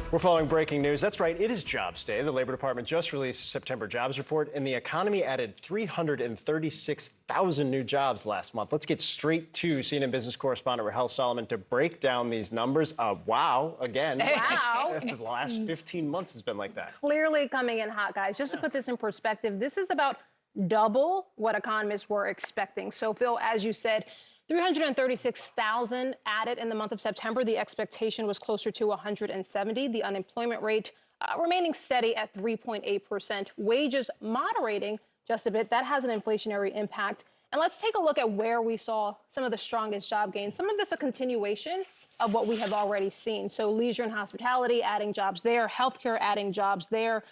We're following breaking news. That's right, it is Jobs Day. The Labor Department just released September jobs report, and the economy added 336,000 new jobs last month. Let's get straight to CNN business correspondent Rahel Solomon to break down these numbers. Wow, again. Wow. The last 15 months has been like that. Clearly coming in hot, guys. Just to put this in perspective, this is about double what economists were expecting. So, Phil, as you said, 336,000 added in the month of September. The expectation was closer to 170. The unemployment rate remaining steady at 3.8%. Wages moderating just a bit. That has an inflationary impact. And let's take a look at where we saw some of the strongest job gains. Some of this a continuation of what we have already seen. So leisure and hospitality adding jobs there, healthcare adding jobs there.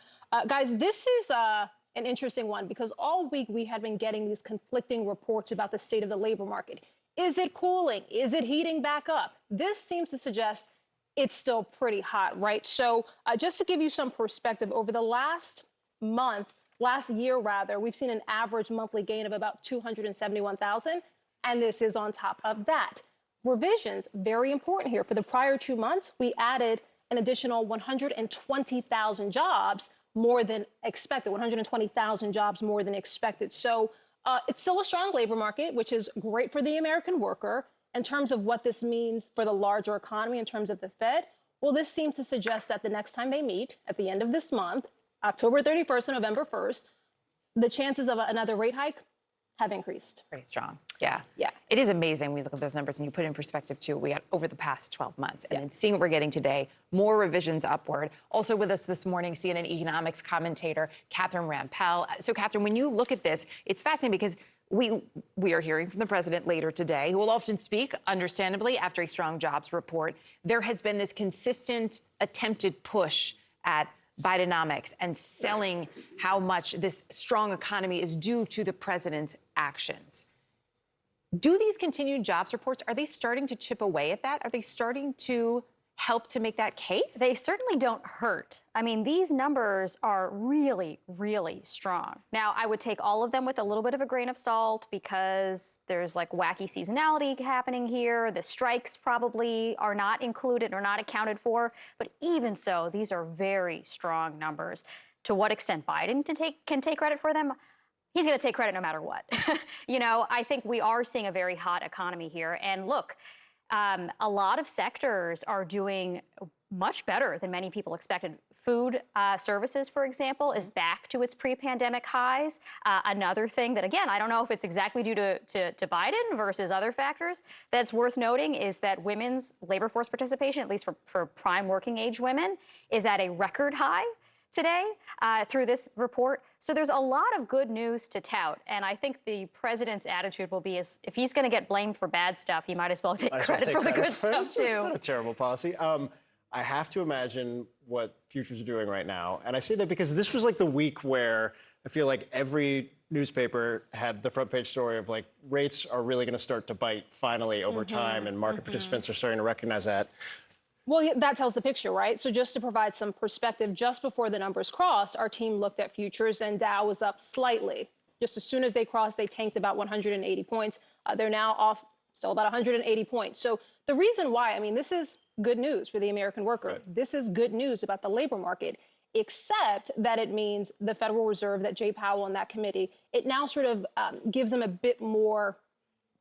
Guys, this is an interesting one because all week we had been getting these conflicting reports about the state of the labor market. Is it cooling? Is it heating back up? This seems to suggest it's still pretty hot, right? So just to give you some perspective, over the last year, we've seen an average monthly gain of about 271,000. And this is on top of that. Revisions, very important here. For the prior 2 months, we added an additional 120,000 jobs more than expected, 120,000 jobs more than expected. So it's still a strong labor market, which is great for the American worker. In terms of what this means for the larger economy, in terms of the Fed, well, this seems to suggest that the next time they meet at the end of this month, October 31st and November 1st, the chances of another rate hike have increased. Very strong. Yeah. Yeah. It is amazing when you look at those numbers and you put it in perspective, too, we got over the past 12 months. And then seeing what we're getting today, more revisions upward. Also with us this morning, CNN economics commentator Catherine Rampell. So, Catherine, when you look at this, it's fascinating because we are hearing from the president later today, who will often speak, understandably, after a strong jobs report. There has been this consistent attempted push at Bidenomics and selling how much this strong economy is due to the president's actions. Do these continued jobs reports, are they starting to chip away at that? Are they starting to help to make that case? They certainly don't hurt. I mean, these numbers are really, really strong. Now, I would take all of them with a little bit of a grain of salt because there's like wacky seasonality happening here. The strikes probably are not included or not accounted for. But even so, these are very strong numbers. To what extent Biden can take credit for them? He's going to take credit no matter what. You know, I think we are seeing a very hot economy here. And look, a lot of sectors are doing much better than many people expected. Food services, for example, is back to its pre-pandemic highs. Another thing that, again, I don't know if it's exactly due to Biden versus other factors, that's worth noting is that women's labor force participation, at least for prime working age women, is at a record high today through this report. So there's a lot of good news to tout. And I think the president's attitude will be if he's going to get blamed for bad stuff, he might as well take credit for the good stuff, too. It's not a terrible policy. I have to imagine what futures are doing right now. And I say that because this was like the week where I feel like every newspaper had the front page story of like rates are really going to start to bite finally over time. And market participants are starting to recognize that. Well, that tells the picture, right? So just to provide some perspective, just before the numbers crossed, our team looked at futures and Dow was up slightly. Just as soon as they crossed, they tanked about 180 points. They're now off still about 180 points. So the reason why, I mean, this is good news for the American worker. Right. This is good news about the labor market, except that it means the Federal Reserve, that Jay Powell and that committee, it now sort of gives them a bit more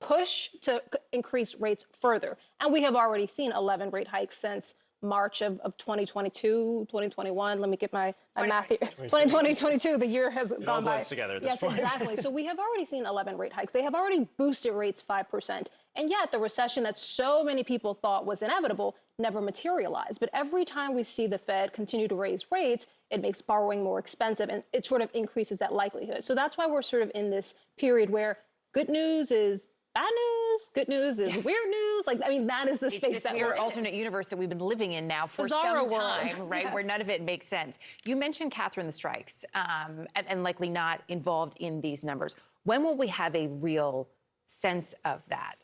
push to increase rates further. And we have already seen 11 rate hikes since March of 2022, 2021. Let me get my math here. 2022, the year has gone by. Together at this yes, point. Exactly. So we have already seen 11 rate hikes. They have already boosted rates 5%. And yet the recession that so many people thought was inevitable never materialized. But every time we see the Fed continue to raise rates, it makes borrowing more expensive and it sort of increases that likelihood. So that's why we're sort of in this period where good news is bad news, good news is weird news. Like, I mean, that is the space that we're in. It's this alternate universe that we've been living in now for Bizarro some time, world. right? Yes. Where none of it makes sense. You mentioned, Catherine, the strikes, and likely not involved in these numbers. When will we have a real sense of that?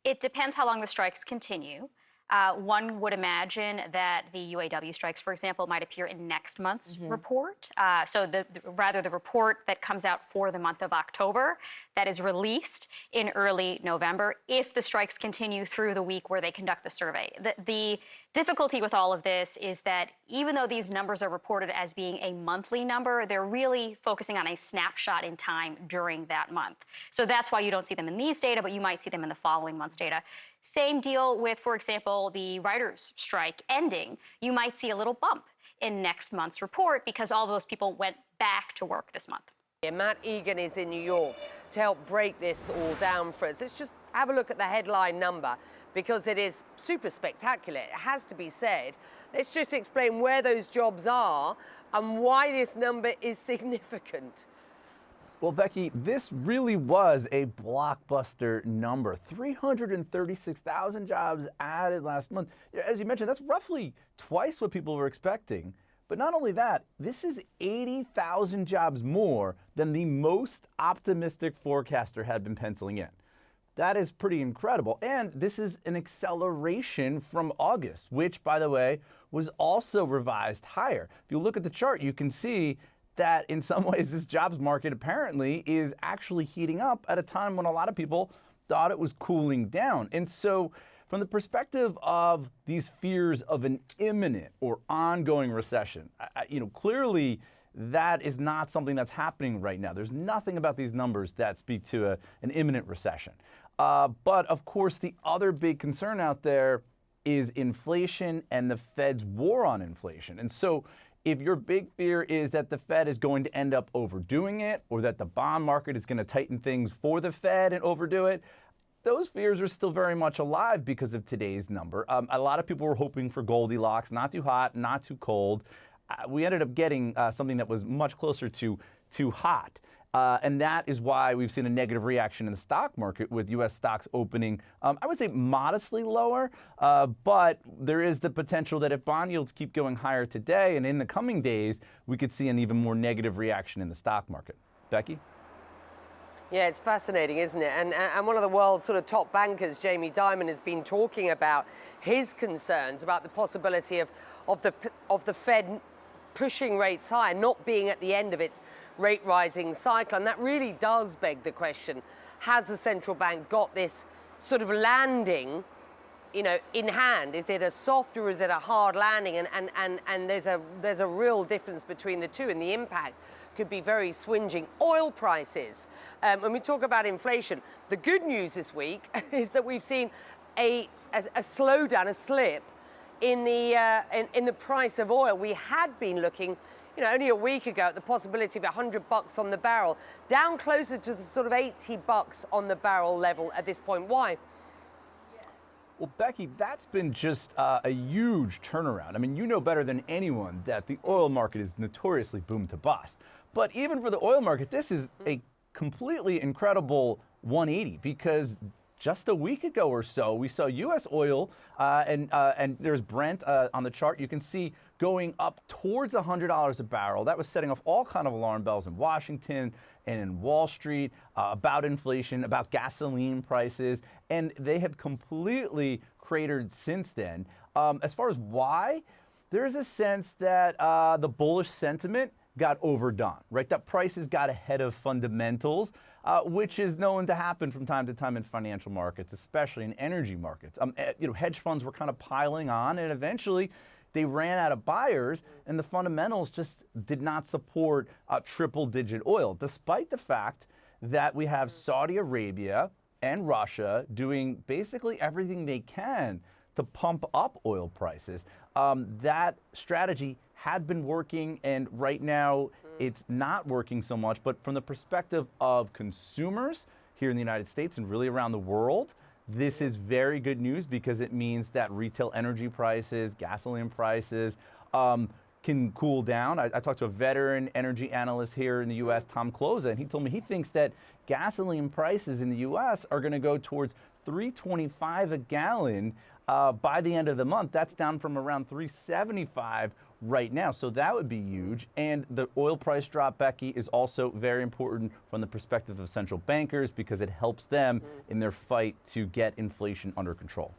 It depends how long the strikes continue. One would imagine that the UAW strikes, for example, might appear in next month's report. So rather the report that comes out for the month of October, that is released in early November if the strikes continue through the week where they conduct the survey. The difficulty with all of this is that even though these numbers are reported as being a monthly number, they're really focusing on a snapshot in time during that month. So that's why you don't see them in these data, but you might see them in the following month's data. Same deal with, for example, the writers' strike ending. You might see a little bump in next month's report because all those people went back to work this month. Matt Egan is in New York to help break this all down for us. Let's just have a look at the headline number because it is super spectacular. It has to be said. Let's just explain where those jobs are and why this number is significant. Well, Becky, this really was a blockbuster number. 336,000 jobs added last month. As you mentioned, that's roughly twice what people were expecting. But not only that, this is 80,000 jobs more than the most optimistic forecaster had been penciling in. That is pretty incredible. And this is an acceleration from August, which, by the way, was also revised higher. If you look at the chart, you can see that in some ways this jobs market apparently is actually heating up at a time when a lot of people thought it was cooling down. And so from the perspective of these fears of an imminent or ongoing recession, clearly that is not something that's happening right now. There's nothing about these numbers that speak to an imminent recession. But of course, the other big concern out there is inflation and the Fed's war on inflation. And so if your big fear is that the Fed is going to end up overdoing it or that the bond market is going to tighten things for the Fed and overdo it, those fears are still very much alive because of today's number. A lot of people were hoping for Goldilocks, not too hot, not too cold. We ended up getting something that was much closer to too hot. And that is why we've seen a negative reaction in the stock market with U.S. stocks opening, I would say modestly lower, but there is the potential that if bond yields keep going higher today and in the coming days, we could see an even more negative reaction in the stock market. Becky? Yeah, it's fascinating, isn't it? And one of the world's sort of top bankers, Jamie Dimon, has been talking about his concerns about the possibility of the Fed pushing rates higher, not being at the end of its rate rising cycle. And that really does beg the question, has the central bank got this sort of landing, in hand? Is it a soft or is it a hard landing? And there's a real difference between the two, and the impact could be very swinging. Oil prices, when we talk about inflation, the good news this week is that we've seen a slowdown, a slip in the price of oil. We had been looking, only a week ago at the possibility of $100 on the barrel, down closer to the sort of $80 on the barrel level at this point. Why? Well, Becky, that's been just a huge turnaround. I mean, you know better than anyone that the oil market is notoriously boom to bust. But even for the oil market, this is a completely incredible 180 because just a week ago or so, we saw U.S. oil and there's Brent on the chart. You can see going up towards $100 a barrel. That was setting off all kind of alarm bells in Washington and in Wall Street about inflation, about gasoline prices, and they have completely cratered since then. As far as why, there's a sense that the bullish sentiment got overdone, right? That prices got ahead of fundamentals, which is known to happen from time to time in financial markets, especially in energy markets. Hedge funds were kind of piling on, and eventually they ran out of buyers, and the fundamentals just did not support triple-digit oil, despite the fact that we have Saudi Arabia and Russia doing basically everything they can to pump up oil prices. That strategy had been working, and right now it's not working so much. But from the perspective of consumers here in the United States and really around the world, this is very good news because it means that retail energy prices, gasoline prices can cool down. I talked to a veteran energy analyst here in the U.S., Tom Closa, and he told me he thinks that gasoline prices in the U.S. are going to go towards $3.25 a gallon by the end of the month. That's down from around $3.75 right now. So that would be huge. And the oil price drop, Becky, is also very important from the perspective of central bankers because it helps them in their fight to get inflation under control.